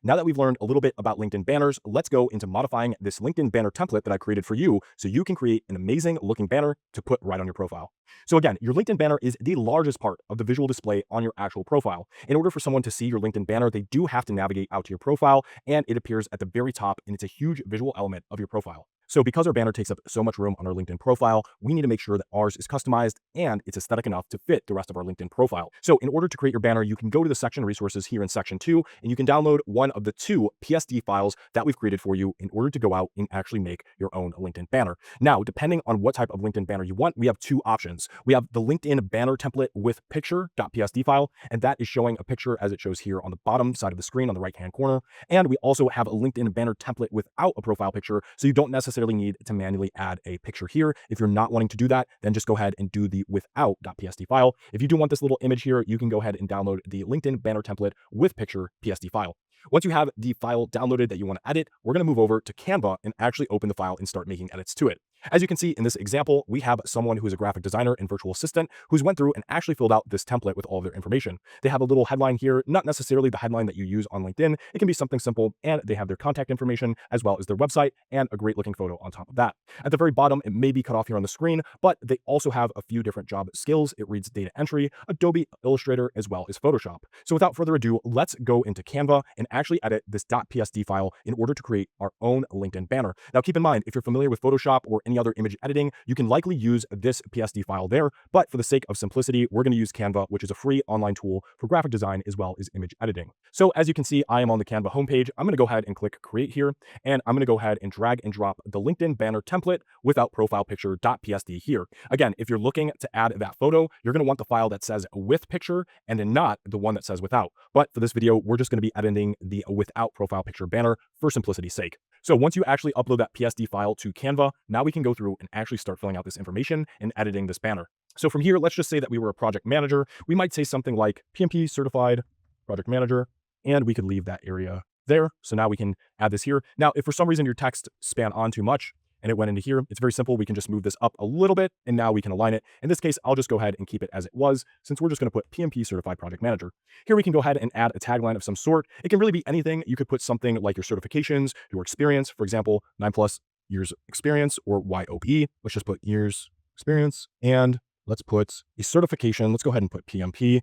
now that we've learned a little bit about LinkedIn banners, let's go into modifying this LinkedIn banner template that I created for you so you can create an amazing looking banner to put right on your profile. So again, your LinkedIn banner is the largest part of the visual display on your actual profile. In order for someone to see your LinkedIn banner, they do have to navigate out to your profile, and it appears at the very top, and it's a huge visual element of your profile. So because our banner takes up so much room on our LinkedIn profile, we need to make sure that ours is customized and it's aesthetic enough to fit the rest of our LinkedIn profile. So in order to create your banner, you can go to the section resources here in section 2, and you can download one of the 2 PSD files that we've created for you in order to go out and actually make your own LinkedIn banner. Now, depending on what type of LinkedIn banner you want, we have 2 options. We have the LinkedIn banner template with picture.psd file, and that is showing a picture as it shows here on the bottom side of the screen on the right-hand corner. And we also have a LinkedIn banner template without a profile picture, so you don't necessarily need to manually add a picture here. If you're not wanting to do that, then just go ahead and do the without.psd file. If you do want this little image here, you can go ahead and download the LinkedIn banner template with picture PSD file. Once you have the file downloaded that you want to edit, we're going to move over to Canva and actually open the file and start making edits to it. As you can see in this example, we have someone who is a graphic designer and virtual assistant who's went through and actually filled out this template with all of their information. They have a little headline here, not necessarily the headline that you use on LinkedIn. It can be something simple, and they have their contact information as well as their website and a great looking photo on top of that. At the very bottom, it may be cut off here on the screen, but they also have a few different job skills. It reads data entry, Adobe Illustrator, as well as Photoshop. So without further ado, let's go into Canva and actually edit this .psd file in order to create our own LinkedIn banner. Now, keep in mind, if you're familiar with Photoshop or any other image editing, you can likely use this PSD file there, but for the sake of simplicity, we're going to use Canva, which is a free online tool for graphic design as well as image editing. So as you can see, I am on the Canva homepage. I'm going to go ahead and click create here, and I'm going to go ahead and drag and drop the LinkedIn banner template without profile picture.psd here. Again, if you're looking to add that photo, you're going to want the file that says with picture and then not the one that says without. But for this video, we're just going to be editing the without profile picture banner for simplicity's sake. So once you actually upload that PSD file to Canva, now we can go through and actually start filling out this information and editing this banner. So from here, let's just say that we were a project manager. We might say something like PMP certified project manager, and we could leave that area there. So now we can add this here. Now, if for some reason your text span on too much and it went into here, it's very simple. We can just move this up a little bit, and now we can align it. In this case, I'll just go ahead and keep it as it was, since we're just going to put PMP certified project manager. Here we can go ahead and add a tagline of some sort. It can really be anything. You could put something like your certifications, your experience, for example, 9+ years experience, or YOE. Let's just put years experience, and let's put a certification. Let's go ahead and put PMP,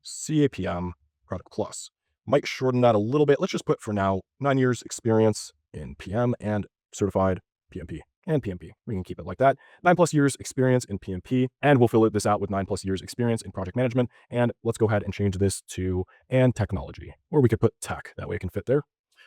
CAPM, Product Plus. Might shorten that a little bit. Let's just put for now 9 years experience in PM and certified PMP and PMP. We can keep it like that. 9+ years experience in PMP, and we'll fill this out with 9+ years experience in project management. And let's go ahead and change this to and technology, or we could put tech. That way it can fit there.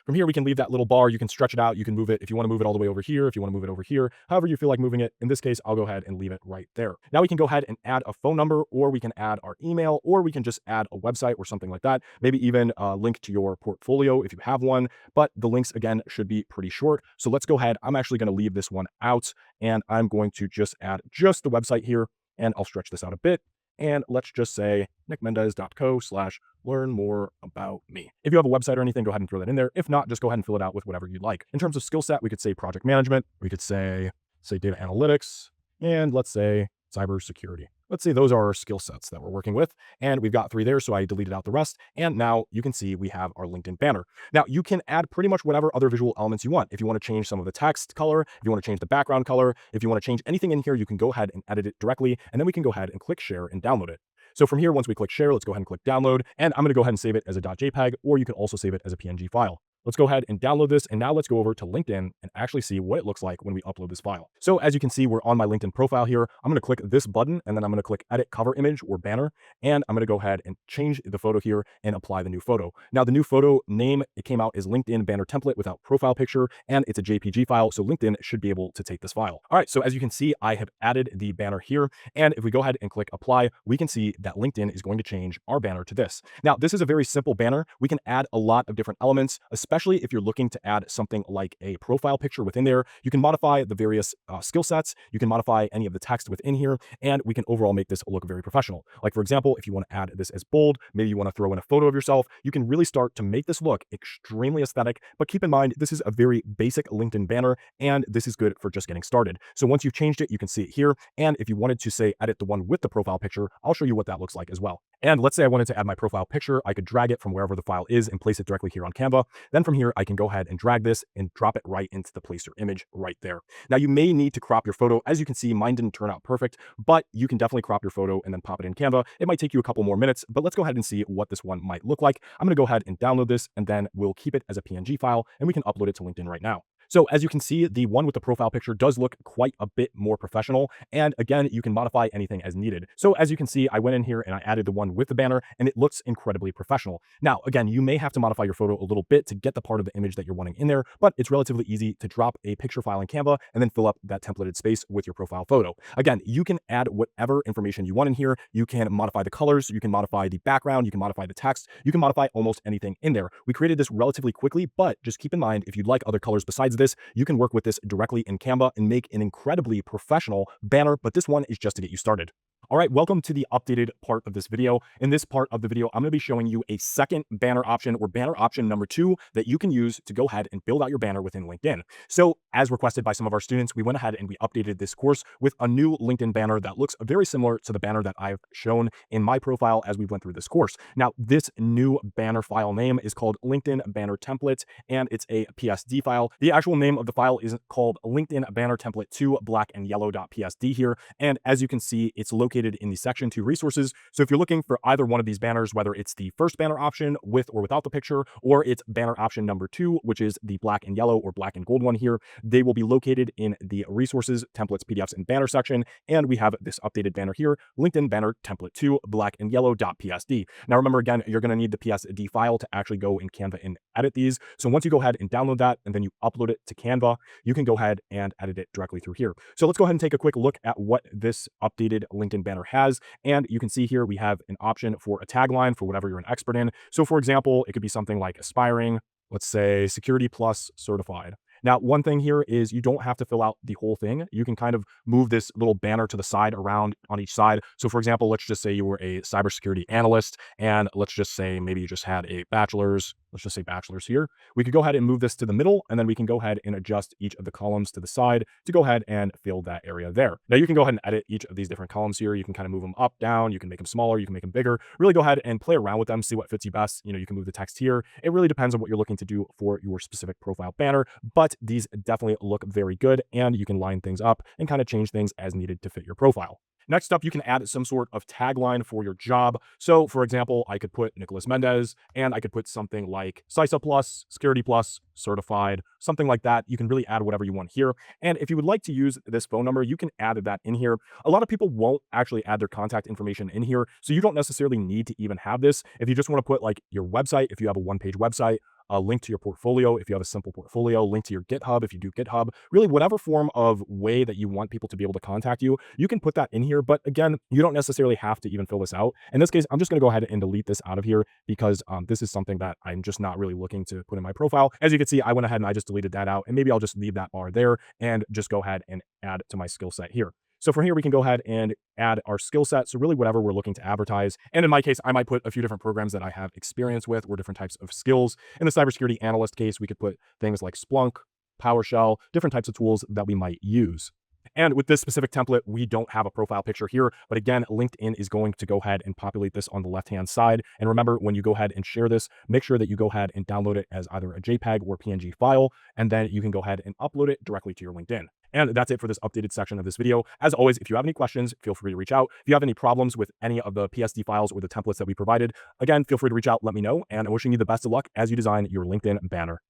From here, we can leave that little bar. You can stretch it out. You can move it if you want to move it all the way over here, if you want to move it over here, however you feel like moving it. In this case, I'll go ahead and leave it right there. Now we can go ahead and add a phone number, or we can add our email, or we can just add a website or something like that. Maybe even a link to your portfolio if you have one, but the links again should be pretty short. So let's go ahead. I'm actually going to leave this one out, and I'm going to just add just the website here, and I'll stretch this out a bit. And let's just say nickmendez.co/learn more about me. If you have a website or anything, go ahead and throw that in there. If not, just go ahead and fill it out with whatever you'd like. In terms of skill set, we could say project management. We could say data analytics, and let's say cybersecurity. Let's say those are our skill sets that we're working with, and we've got 3 there, so I deleted out the rest, and now you can see we have our LinkedIn banner. Now, you can add pretty much whatever other visual elements you want. If you want to change some of the text color, if you want to change the background color, if you want to change anything in here, you can go ahead and edit it directly, and then we can go ahead and click share and download it. So from here, once we click share, let's go ahead and click download, and I'm going to go ahead and save it as a .jpeg, or you can also save it as a PNG file. Let's go ahead and download this, and now let's go over to LinkedIn and actually see what it looks like when we upload this file. So as you can see, we're on my LinkedIn profile here. I'm going to click this button, and then I'm going to click edit cover image or banner, and I'm going to go ahead and change the photo here and apply the new photo. Now the new photo name, it came out as LinkedIn banner template without profile picture, and it's a JPG file, so LinkedIn should be able to take this file. All right, so as you can see, I have added the banner here, and if we go ahead and click apply, we can see that LinkedIn is going to change our banner to this. Now this is a very simple banner. We can add a lot of different elements, especially if you're looking to add something like a profile picture within there. You can modify the various skill sets. You can modify any of the text within here, and we can overall make this look very professional. Like for example, if you want to add this as bold, maybe you want to throw in a photo of yourself, you can really start to make this look extremely aesthetic. But keep in mind, this is a very basic LinkedIn banner, and this is good for just getting started. So once you've changed it, you can see it here. And if you wanted to say edit the one with the profile picture, I'll show you what that looks like as well. And let's say I wanted to add my profile picture. I could drag it from wherever the file is and place it directly here on Canva. Then from here, I can go ahead and drag this and drop it right into the placer image right there. Now you may need to crop your photo. As you can see, mine didn't turn out perfect, but you can definitely crop your photo and then pop it in Canva. It might take you a couple more minutes, but let's go ahead and see what this one might look like. I'm gonna go ahead and download this, and then we'll keep it as a PNG file and we can upload it to LinkedIn right now. So as you can see, the one with the profile picture does look quite a bit more professional. And again, you can modify anything as needed. So as you can see, I went in here and I added the one with the banner, and it looks incredibly professional. Now, again, you may have to modify your photo a little bit to get the part of the image that you're wanting in there, but it's relatively easy to drop a picture file in Canva and then fill up that templated space with your profile photo. Again, you can add whatever information you want in here. You can modify the colors, you can modify the background, you can modify the text, you can modify almost anything in there. We created this relatively quickly, but just keep in mind, if you'd like other colors besides this, you can work with this directly in Canva and make an incredibly professional banner, but this one is just to get you started. All right, welcome to the updated part of this video. In this part of the video, I'm going to be showing you a second banner option, or banner option number 2, that you can use to go ahead and build out your banner within LinkedIn. So as requested by some of our students, we went ahead and we updated this course with a new LinkedIn banner that looks very similar to the banner that I've shown in my profile as we went through this course. Now, this new banner file name is called LinkedIn Banner Template, and it's a PSD file. The actual name of the file is called LinkedIn Banner Template 2 black and yellow.psd here. And as you can see, it's located in the section 2 resources. So if you're looking for either one of these banners, whether it's the first banner option with or without the picture, or it's banner option number 2, which is the black and yellow or black and gold one here, they will be located in the resources, templates, PDFs, and banner section. And we have this updated banner here, LinkedIn Banner Template 2 black and yellow.psd. Now remember, again, you're going to need the PSD file to actually go in Canva and edit these. So once you go ahead and download that and then you upload it to Canva, you can go ahead and edit it directly through here. So let's go ahead and take a quick look at what this updated LinkedIn banner has. And you can see here we have an option for a tagline for whatever you're an expert in. So for example, it could be something like aspiring, let's say Security Plus certified. Now, one thing here is you don't have to fill out the whole thing. You can kind of move this little banner to the side around on each side. So for example, let's just say you were a cybersecurity analyst, and let's just say maybe you just had a bachelor's. Let's just say bachelor's here. We could go ahead and move this to the middle, and then we can go ahead and adjust each of the columns to the side to go ahead and fill that area there. Now you can go ahead and edit each of these different columns here. You can kind of move them up, down, you can make them smaller, you can make them bigger. Really go ahead and play around with them, see what fits you best. You know, you can move the text here. It really depends on what you're looking to do for your specific profile banner, but these definitely look very good, and you can line things up and kind of change things as needed to fit your profile. Next up, you can add some sort of tagline for your job. So for example, I could put Nicholas Mendez, and I could put something like CISA Plus, Security Plus, certified, something like that. You can really add whatever you want here. And if you would like to use this phone number, you can add that in here. A lot of people won't actually add their contact information in here, so you don't necessarily need to even have this. If you just want to put like your website, if you have a one-page website, a link to your portfolio, if you have a simple portfolio, link to your GitHub, if you do GitHub, really whatever form of way that you want people to be able to contact you, you can put that in here. But again, you don't necessarily have to even fill this out. In this case, I'm just going to go ahead and delete this out of here because this is something that I'm just not really looking to put in my profile. As you can see, I went ahead and I just deleted that out, and maybe I'll just leave that bar there and just go ahead and add to my skill set here. So from here, we can go ahead and add our skill set. So really whatever we're looking to advertise. And in my case, I might put a few different programs that I have experience with or different types of skills. In the cybersecurity analyst case, we could put things like Splunk, PowerShell, different types of tools that we might use. And with this specific template, we don't have a profile picture here, but again, LinkedIn is going to go ahead and populate this on the left-hand side. And remember, when you go ahead and share this, make sure that you go ahead and download it as either a JPEG or PNG file, and then you can go ahead and upload it directly to your LinkedIn. And that's it for this updated section of this video. As always, if you have any questions, feel free to reach out. If you have any problems with any of the PSD files or the templates that we provided, again, feel free to reach out, let me know, and I'm wishing you the best of luck as you design your LinkedIn banner.